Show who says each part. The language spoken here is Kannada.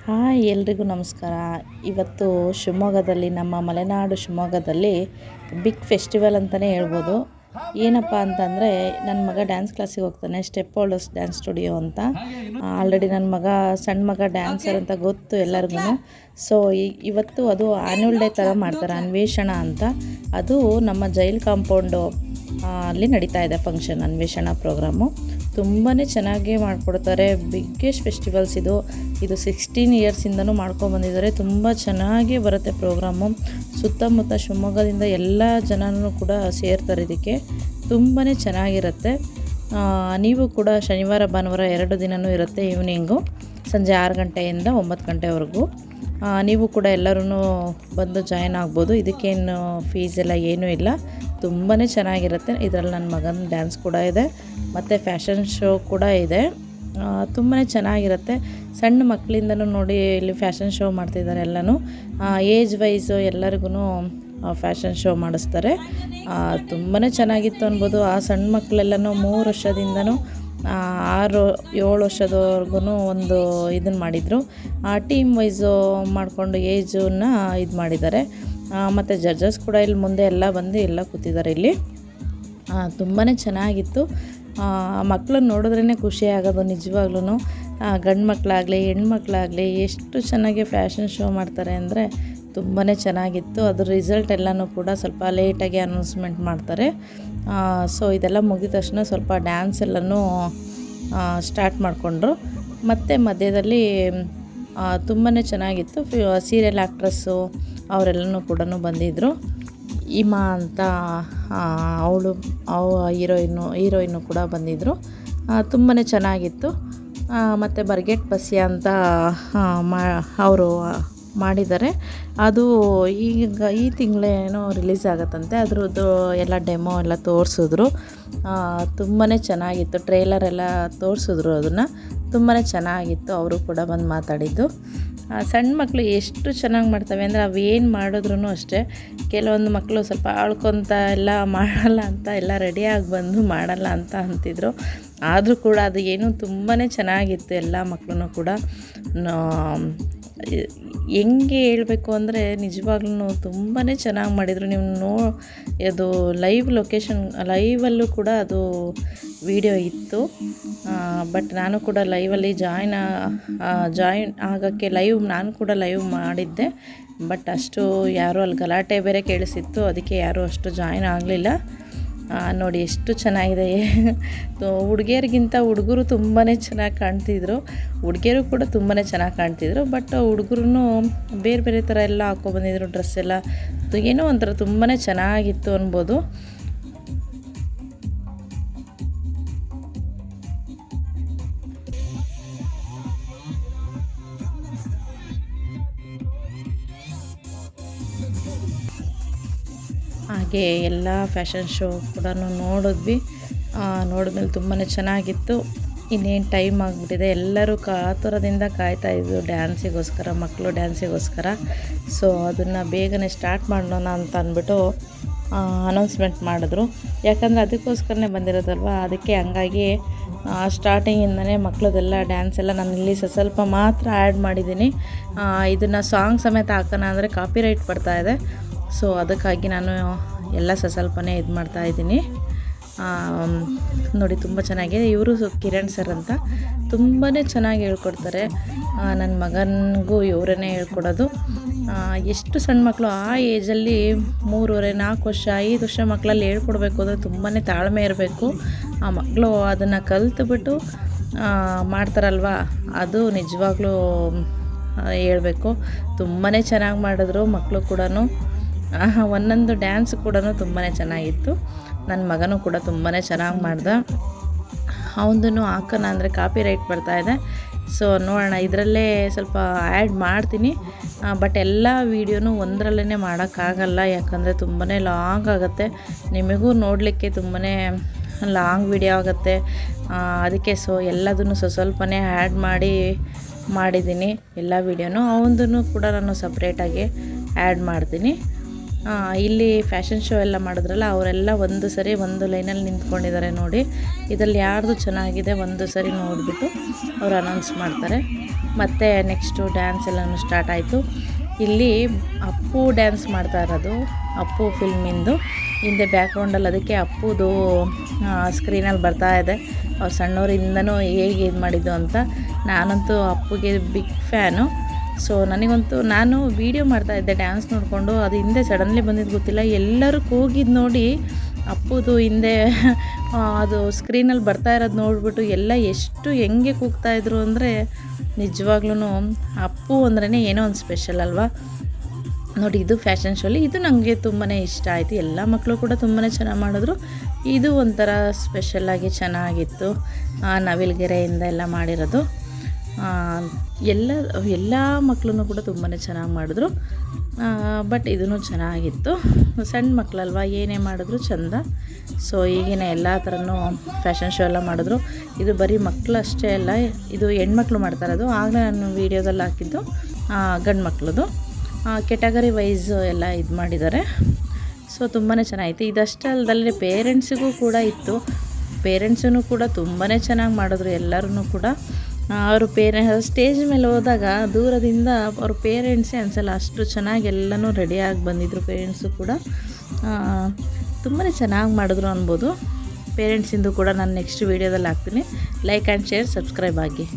Speaker 1: ಹಾಯ್ ಎಲ್ರಿಗೂ ನಮಸ್ಕಾರ. ಇವತ್ತು ಶಿವಮೊಗ್ಗದಲ್ಲಿ ನಮ್ಮ ಮಲೆನಾಡು ಶಿವಮೊಗ್ಗದಲ್ಲಿ ಬಿಗ್ ಫೆಸ್ಟಿವಲ್ ಅಂತಲೇ ಹೇಳ್ಬೋದು. ಏನಪ್ಪ ಅಂತಂದರೆ ನನ್ನ ಮಗ ಡ್ಯಾನ್ಸ್ ಕ್ಲಾಸಿಗೆ ಹೋಗ್ತಾನೆ, ಸ್ಟೆಪ್ ಹೋಲ್ಡರ್ಸ್ ಡ್ಯಾನ್ಸ್ ಸ್ಟುಡಿಯೋ ಅಂತ. ಆಲ್ರೆಡಿ ನನ್ನ ಮಗ ಸಣ್ಣ ಮಗ ಡ್ಯಾನ್ಸರ್ ಅಂತ ಗೊತ್ತು ಎಲ್ಲರಿಗೂ. ಸೊ ಇವತ್ತು ಅದು ಆ್ಯನ್ಯುವಲ್ ಡೇ ಥರ ಮಾಡ್ತಾರೆ, ಅನ್ವೇಷಣ ಅಂತ. ಅದು ನಮ್ಮ ಜೈಲ್ ಕಾಂಪೌಂಡು ಅಲ್ಲಿ ನಡೀತಾ ಇದೆ ಫಂಕ್ಷನ್, ಅನ್ವೇಷಣ ಪ್ರೋಗ್ರಾಮು. ತುಂಬಾ ಚೆನ್ನಾಗಿ ಮಾಡಿಕೊಡ್ತಾರೆ. ಬಿಗ್ಗೆಸ್ಟ್ ಫೆಸ್ಟಿವಲ್ಸ್ ಇದು 16 ಇಯರ್ಸಿಂದನೂ ಮಾಡ್ಕೊಬಂದಿದ್ದಾರೆ. ತುಂಬ ಚೆನ್ನಾಗಿ ಬರುತ್ತೆ ಪ್ರೋಗ್ರಾಮು. ಸುತ್ತಮುತ್ತ ಶಿವಮೊಗ್ಗದಿಂದ ಎಲ್ಲ ಜನನೂ ಕೂಡ ಸೇರ್ತಾರೆ ಇದಕ್ಕೆ. ತುಂಬಾ ಚೆನ್ನಾಗಿರುತ್ತೆ. ನೀವು ಕೂಡ ಶನಿವಾರ ಭಾನುವಾರ 2 ದಿನವೂ ಇರುತ್ತೆ. ಈವ್ನಿಂಗು ಸಂಜೆ 6 ಗಂಟೆಯಿಂದ 9 ಗಂಟೆವರೆಗೂ ನೀವು ಕೂಡ ಎಲ್ಲರೂ ಬಂದು ಜಾಯ್ನ್ ಆಗ್ಬೋದು. ಇದಕ್ಕೇನು ಫೀಸ್ ಎಲ್ಲ ಏನೂ ಇಲ್ಲ. ತುಂಬಾ ಚೆನ್ನಾಗಿರುತ್ತೆ. ಇದರಲ್ಲಿ ನನ್ನ ಮಗನ ಡ್ಯಾನ್ಸ್ ಕೂಡ ಇದೆ ಮತ್ತು ಫ್ಯಾಷನ್ ಶೋ ಕೂಡ ಇದೆ. ತುಂಬಾ ಚೆನ್ನಾಗಿರುತ್ತೆ. ಸಣ್ಣ ಮಕ್ಕಳಿಂದನೂ ನೋಡಿ ಇಲ್ಲಿ ಫ್ಯಾಷನ್ ಶೋ ಮಾಡ್ತಿದ್ದಾರೆ ಎಲ್ಲನೂ. ಏಜ್ ವೈಸು ಎಲ್ಲರಿಗೂ ಫ್ಯಾಷನ್ ಶೋ ಮಾಡಿಸ್ತಾರೆ. ತುಂಬಾ ಚೆನ್ನಾಗಿತ್ತು ಅನ್ಬೋದು. ಆ ಸಣ್ಣ ಮಕ್ಕಳೆಲ್ಲನೂ 3 ವರ್ಷದಿಂದನೂ 6-7 ವರ್ಷದವರೆಗೂ ಒಂದು ಇದನ್ನು ಮಾಡಿದರು. ಟೀಮ್ ವೈಸು ಮಾಡಿಕೊಂಡು ಏಜನ್ನು ಇದು ಮಾಡಿದ್ದಾರೆ. ಮತ್ತು ಜಡ್ಜಸ್ ಕೂಡ ಇಲ್ಲಿ ಮುಂದೆ ಎಲ್ಲ ಬಂದು ಎಲ್ಲ ಕೂತಿದ್ದಾರೆ ಇಲ್ಲಿ. ತುಂಬಾ ಚೆನ್ನಾಗಿತ್ತು. ಮಕ್ಕಳನ್ನ ನೋಡಿದ್ರೇ ಖುಷಿ ಆಗೋದು ನಿಜವಾಗ್ಲೂ. ಗಂಡು ಮಕ್ಕಳಾಗಲಿ ಹೆಣ್ಮಕ್ಳಾಗಲಿ ಎಷ್ಟು ಚೆನ್ನಾಗಿ ಫ್ಯಾಷನ್ ಶೋ ಮಾಡ್ತಾರೆ ಅಂದರೆ ತುಂಬಾ ಚೆನ್ನಾಗಿತ್ತು. ಅದ್ರ ರಿಸಲ್ಟ್ ಎಲ್ಲನೂ ಕೂಡ ಸ್ವಲ್ಪ ಲೇಟಾಗಿ ಅನೌನ್ಸ್ಮೆಂಟ್ ಮಾಡ್ತಾರೆ. ಸೊ ಇದೆಲ್ಲ ಮುಗಿದ ತಕ್ಷಣ ಸ್ವಲ್ಪ ಡ್ಯಾನ್ಸ್ ಎಲ್ಲನೂ ಸ್ಟಾರ್ಟ್ ಮಾಡಿಕೊಂಡ್ರು. ಮತ್ತು ಮಧ್ಯದಲ್ಲಿ ತುಂಬಾ ಚೆನ್ನಾಗಿತ್ತು. ಸೀರಿಯಲ್ ಆ್ಯಕ್ಟ್ರಸ್ಸು ಅವರೆಲ್ಲನೂ ಕೂಡ ಬಂದಿದ್ದರು. ಇಮಾ ಅಂತ ಹೀರೋಯಿನ್ನು ಕೂಡ ಬಂದಿದ್ದರು. ತುಂಬಾ ಚೆನ್ನಾಗಿತ್ತು. ಮತ್ತು ಬರ್ಗೆಟ್ ಬಸ್ಯ ಅಂತ ಅವರು ಮಾಡಿದ್ದಾರೆ. ಅದು ಈಗ ಈ ತಿಂಗಳೇನೋ ರಿಲೀಸ್ ಆಗುತ್ತಂತೆ. ಅದ್ರದ್ದು ಎಲ್ಲ ಡೆಮೋ ಎಲ್ಲ ತೋರಿಸಿದ್ರು. ತುಂಬಾ ಚೆನ್ನಾಗಿತ್ತು. ಟ್ರೇಲರ್ ಎಲ್ಲ ತೋರಿಸಿದ್ರು. ಅದನ್ನು ತುಂಬಾ ಚೆನ್ನಾಗಿತ್ತು. ಅವರು ಕೂಡ ಬಂದು ಮಾತಾಡಿದ್ದು. ಸಣ್ಣ ಮಕ್ಕಳು ಎಷ್ಟು ಚೆನ್ನಾಗಿ ಮಾಡ್ತವೆ ಅಂದರೆ ಅವೇನು ಮಾಡಿದ್ರೂ ಅಷ್ಟೇ. ಕೆಲವೊಂದು ಮಕ್ಕಳು ಸ್ವಲ್ಪ ಆಳ್ಕೊತ ಎಲ್ಲ ಮಾಡಲ್ಲ ಅಂತ ಎಲ್ಲ ರೆಡಿಯಾಗಿ ಬಂದು ಮಾಡಲ್ಲ ಅಂತ ಅಂತಿದ್ರು. ಆದರೂ ಕೂಡ ಅದು ಏನೂ ತುಂಬಾ ಚೆನ್ನಾಗಿತ್ತು. ಎಲ್ಲ ಮಕ್ಕಳೂ ಕೂಡ ಹೆಂಗೆ ಹೇಳಬೇಕು ಅಂದರೆ ನಿಜವಾಗ್ಲೂ ತುಂಬಾ ಚೆನ್ನಾಗಿ ಮಾಡಿದರು. ನೀವು ಅದು ಲೈವಲ್ಲೂ ಕೂಡ ಅದು ವಿಡಿಯೋ ಇತ್ತು. ಬಟ್ ನಾನು ಕೂಡ ಲೈವಲ್ಲಿ ಜಾಯಿನ್ ಆಗೋಕ್ಕೆ ನಾನು ಕೂಡ ಲೈವ್ ಮಾಡಿದ್ದೆ. ಬಟ್ ಅಷ್ಟು ಯಾರೂ ಅಲ್ಲಿ ಗಲಾಟೆ ಬೇರೆ ಕೇಳಿಸಿತ್ತು, ಅದಕ್ಕೆ ಯಾರೂ ಅಷ್ಟು ಜಾಯಿನ್ ಆಗಲಿಲ್ಲ. ನೋಡಿ ಎಷ್ಟು ಚೆನ್ನಾಗಿದೆ. ಹುಡುಗಿಯರಿಗಿಂತ ಹುಡುಗರು ತುಂಬಾ ಚೆನ್ನಾಗಿ ಕಾಣ್ತಿದ್ರು. ಹುಡುಗಿಯರು ಕೂಡ ತುಂಬಾ ಚೆನ್ನಾಗಿ ಕಾಣ್ತಿದ್ರು. ಬಟ್ ಹುಡುಗರು ಬೇರೆ ಬೇರೆ ಥರ ಎಲ್ಲ ಹಾಕ್ಕೊಬಂದಿದ್ರು ಡ್ರೆಸ್ ಎಲ್ಲ. ಏನೋ ಒಂಥರ ತುಂಬಾ ಚೆನ್ನಾಗಿತ್ತು ಅನ್ಬೋದು. ಹಾಗೆ ಎಲ್ಲ ಫ್ಯಾಷನ್ ಶೋ ಕೂಡ ನೋಡಿದ್ವಿ. ನೋಡಿದ್ಮೇಲೆ ತುಂಬಾ ಚೆನ್ನಾಗಿತ್ತು. ಇನ್ನೇನು ಟೈಮ್ ಆಗಿಬಿಟ್ಟಿದೆ. ಎಲ್ಲರೂ ಕಾತುರದಿಂದ ಕಾಯ್ತಾಯಿದ್ರು ಡ್ಯಾನ್ಸಿಗೋಸ್ಕರ, ಮಕ್ಕಳು ಡ್ಯಾನ್ಸಿಗೋಸ್ಕರ. ಸೊ ಅದನ್ನು ಬೇಗನೆ ಸ್ಟಾರ್ಟ್ ಮಾಡೋಣ ಅಂತ ಅಂದ್ಬಿಟ್ಟು ಅನೌನ್ಸ್ಮೆಂಟ್ ಮಾಡಿದ್ರು. ಯಾಕಂದರೆ ಅದಕ್ಕೋಸ್ಕರನೇ ಬಂದಿರೋದಲ್ವ, ಅದಕ್ಕೆ ಹಂಗಾಗಿ ಸ್ಟಾರ್ಟಿಂಗಿಂದನೇ ಮಕ್ಕಳದೆಲ್ಲ ಡ್ಯಾನ್ಸ್ ಎಲ್ಲ ನಾನು ಇಲ್ಲಿ ಸ್ವಲ್ಪ ಮಾತ್ರ ಆ್ಯಡ್ ಮಾಡಿದ್ದೀನಿ. ಇದನ್ನು ಸಾಂಗ್ ಸಮೇತ ಹಾಕೋಣ ಅಂದರೆ ಕಾಪಿರೈಟ್ ಬರ್ತಾಯಿದೆ. ಸೊ ಅದಕ್ಕಾಗಿ ನಾನು ಎಲ್ಲ ಸ್ವಲ್ಪನೇ ಇದು ಮಾಡ್ತಾಯಿದ್ದೀನಿ. ನೋಡಿ ತುಂಬ ಚೆನ್ನಾಗಿದೆ. ಇವರು ಕಿರಣ್ ಸರ್ ಅಂತ ತುಂಬಾ ಚೆನ್ನಾಗಿ ಹೇಳ್ಕೊಡ್ತಾರೆ. ನನ್ನ ಮಗನಿಗೂ ಇವರನ್ನೇ ಹೇಳ್ಕೊಡೋದು. ಎಷ್ಟು ಸಣ್ಣ ಮಕ್ಕಳು ಆ ಏಜಲ್ಲಿ 3-4 ವರ್ಷ 5 ವರ್ಷ ಮಕ್ಕಳಲ್ಲಿ ಹೇಳ್ಕೊಡ್ಬೇಕು ಅಂದರೆ ತುಂಬಾ ತಾಳ್ಮೆ ಇರಬೇಕು. ಆ ಮಕ್ಕಳು ಅದನ್ನು ಕಲಿತುಬಿಟ್ಟು ಮಾಡ್ತಾರಲ್ವ, ಅದು ನಿಜವಾಗ್ಲೂ ಹೇಳ್ಬೇಕು. ತುಂಬಾ ಚೆನ್ನಾಗಿ ಮಾಡಿದ್ರು ಮಕ್ಕಳು ಕೂಡ. ಒಂದೊಂದು ಡ್ಯಾನ್ಸ್ ಕೂಡ ತುಂಬಾ ಚೆನ್ನಾಗಿತ್ತು. ನನ್ನ ಮಗನೂ ಕೂಡ ತುಂಬಾ ಚೆನ್ನಾಗಿ ಮಾಡ್ದ. ಅವನದನ್ನು ಹಾಕೋಣ ಅಂದರೆ ಕಾಪಿರೈಟ್ ಬರ್ತಾಯಿದೆ. ಸೊ ನೋಡೋಣ, ಇದರಲ್ಲೇ ಸ್ವಲ್ಪ ಆ್ಯಡ್ ಮಾಡ್ತೀನಿ. ಬಟ್ ಎಲ್ಲ ವೀಡಿಯೋನೂ ಒಂದರಲ್ಲೇ ಮಾಡೋಕ್ಕಾಗಲ್ಲ, ಯಾಕಂದರೆ ತುಂಬಾ ಲಾಂಗ್ ಆಗುತ್ತೆ. ನಿಮಗೂ ನೋಡಲಿಕ್ಕೆ ತುಂಬಾ ಲಾಂಗ್ ವಿಡಿಯೋ ಆಗುತ್ತೆ. ಅದಕ್ಕೆ ಸೊ ಎಲ್ಲದನ್ನು ಸ್ವಲ್ಪನೇ ಆ್ಯಡ್ ಮಾಡಿದ್ದೀನಿ ಎಲ್ಲ ವೀಡಿಯೋನು. ಅವನದನ್ನು ಕೂಡ ನಾನು ಸಪ್ರೇಟಾಗಿ ಆ್ಯಡ್ ಮಾಡ್ತೀನಿ. ಇಲ್ಲಿ ಫ್ಯಾಷನ್ ಶೋ ಎಲ್ಲ ಮಾಡಿದ್ರಲ್ಲ ಅವರೆಲ್ಲ ಒಂದು ಸರಿ ಒಂದು ಲೈನಲ್ಲಿ ನಿಂತ್ಕೊಂಡಿದ್ದಾರೆ ನೋಡಿ. ಇದರಲ್ಲಿ ಯಾರ್ದು ಚೆನ್ನಾಗಿದೆ ಒಂದು ಸರಿ ನೋಡಿಬಿಟ್ಟು ಅವರು ಅನೌನ್ಸ್ ಮಾಡ್ತಾರೆ. ಮತ್ತು ನೆಕ್ಸ್ಟು ಡ್ಯಾನ್ಸ್ ಎಲ್ಲನೂ ಸ್ಟಾರ್ಟ್ ಆಯಿತು. ಇಲ್ಲಿ ಅಪ್ಪು ಡ್ಯಾನ್ಸ್ ಮಾಡ್ತಾ ಇರೋದು, ಅಪ್ಪು ಫಿಲ್ಮಿಂದು ಹಿಂದೆ ಬ್ಯಾಕ್ಗ್ರೌಂಡಲ್ಲಿ, ಅದಕ್ಕೆ ಅಪ್ಪುದು ಸ್ಕ್ರೀನಲ್ಲಿ ಬರ್ತಾ ಇದೆ ಅವ್ರು ಸಣ್ಣವರಿಂದನೂ ಹೇಗೆ ಇದು ಮಾಡಿದ್ದು ಅಂತ. ನಾನಂತೂ ಅಪ್ಪುಗೆ ಬಿಗ್ ಫ್ಯಾನು. ಸೊ ನನಗಂತೂ ನಾನು ವೀಡಿಯೋ ಮಾಡ್ತಾಯಿದ್ದೆ ಡ್ಯಾನ್ಸ್ ನೋಡಿಕೊಂಡು, ಅದು ಹಿಂದೆ ಸಡನ್ಲಿ ಬಂದಿದ್ದು ಗೊತ್ತಿಲ್ಲ, ಎಲ್ಲರೂ ಕೂಗಿದ್ದು ನೋಡಿ ಅಪ್ಪುದು ಹಿಂದೆ ಅದು ಸ್ಕ್ರೀನಲ್ಲಿ ಬರ್ತಾ ಇರೋದು ನೋಡಿಬಿಟ್ಟು ಎಲ್ಲ ಎಷ್ಟು ಹೆಂಗೆ ಕೂಗ್ತಾಯಿದ್ರು ಅಂದರೆ ನಿಜವಾಗ್ಲೂ ಅಪ್ಪು ಅಂದ್ರೇ ಏನೋ ಒಂದು ಸ್ಪೆಷಲ್ ಅಲ್ವಾ. ನೋಡಿ ಇದು ಫ್ಯಾಷನ್ ಶೋಲಿ, ಇದು ನನಗೆ ತುಂಬಾ ಇಷ್ಟ ಆಯಿತು. ಎಲ್ಲ ಮಕ್ಕಳು ಕೂಡ ತುಂಬಾ ಚೆನ್ನಾಗಿ ಮಾಡಿದ್ರು. ಇದು ಒಂಥರ ಸ್ಪೆಷಲ್ಲಾಗಿ ಚೆನ್ನಾಗಿತ್ತು. ನವಿಲುಗೆರೆಯಿಂದ ಎಲ್ಲ ಮಾಡಿರೋದು. ಎಲ್ಲ ಮಕ್ಕಳನ್ನು ಕೂಡ ತುಂಬಾ ಚೆನ್ನಾಗಿ ಮಾಡಿದ್ರು. ಬಟ್ ಇದೂ ಚೆನ್ನಾಗಿತ್ತು. ಸಣ್ಣ ಮಕ್ಕಳಲ್ವ, ಏನೇ ಮಾಡಿದ್ರು ಚೆಂದ. ಸೊ ಈಗಿನ ಎಲ್ಲ ಥರನೂ ಫ್ಯಾಷನ್ ಶೋ ಎಲ್ಲ ಮಾಡಿದ್ರು. ಇದು ಬರೀ ಮಕ್ಕಳು ಅಷ್ಟೇ ಅಲ್ಲ, ಇದು ಹೆಣ್ಮಕ್ಳು ಮಾಡ್ತಾ ಇರೋದು. ಆಗಲೇ ನಾನು ವೀಡಿಯೋದಲ್ಲಿ ಹಾಕಿದ್ದು ಗಂಡು ಮಕ್ಕಳದು. ಕೆಟಗರಿ ವೈಸ್ ಎಲ್ಲ ಇದು ಮಾಡಿದ್ದಾರೆ. ಸೊ ತುಂಬಾ ಚೆನ್ನಾಗಿತ್ತು. ಇದಷ್ಟೇ ಅಲ್ಲದಲ್ಲೇ ಪೇರೆಂಟ್ಸಿಗೂ ಕೂಡ ಇತ್ತು. ಪೇರೆಂಟ್ಸೂ ಕೂಡ ತುಂಬಾ ಚೆನ್ನಾಗಿ ಮಾಡಿದ್ರು. ಎಲ್ಲರೂ ಕೂಡ ಅವರು ಸ್ಟೇಜ್ ಮೇಲೆ ಹೋದಾಗ ದೂರದಿಂದ ಅವ್ರ ಪೇರೆಂಟ್ಸೇ ಅನಿಸಲ್ಲ, ಅಷ್ಟು ಚೆನ್ನಾಗಿ ಎಲ್ಲನೂ ರೆಡಿಯಾಗಿ ಬಂದಿದ್ದರು. ಪೇರೆಂಟ್ಸು ಕೂಡ ತುಂಬಾ ಚೆನ್ನಾಗಿ ಮಾಡಿದ್ರು ಅನ್ಬೋದು. ಪೇರೆಂಟ್ಸಿಂದು ಕೂಡ ನಾನು ನೆಕ್ಸ್ಟ್ ವೀಡಿಯೋದಲ್ಲಿ ಹಾಕ್ತೀನಿ. ಲೈಕ್ ಆ್ಯಂಡ್ ಶೇರ್, ಸಬ್ಸ್ಕ್ರೈಬ್ ಆಗಿ.